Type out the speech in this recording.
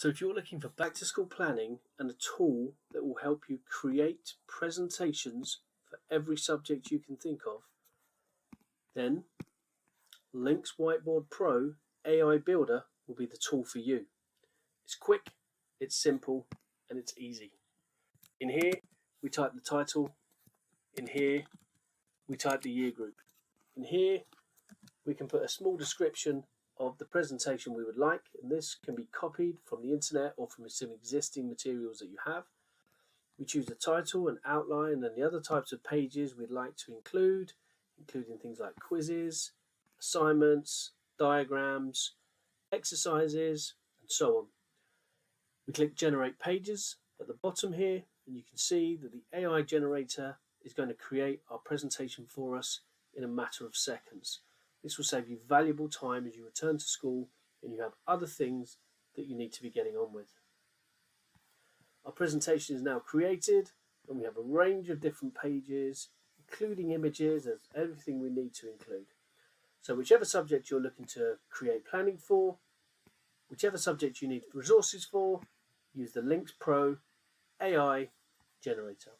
So if you're looking for back to school planning and a tool that will help you create presentations for every subject you can think of, then LYNX Whiteboard Pro AI Builder will be the tool for you. It's quick, it's simple, and it's easy. In here, we type the title. In here, we type the year group. In here, we can put a small description of the presentation we would like, and this can be copied from the internet or from some existing materials that you have. We choose a title, an outline, and the other types of pages we'd like to include, including things like quizzes, assignments, diagrams, exercises, and so on. We click Generate Pages at the bottom here, and you can see that the AI generator is going to create our presentation for us in a matter of seconds. This will save you valuable time as you return to school and you have other things that you need to be getting on with. Our presentation is now created, and we have a range of different pages, including images and everything we need to include. So whichever subject you're looking to create planning for, whichever subject you need resources for, use the LYNX Pro AI generator.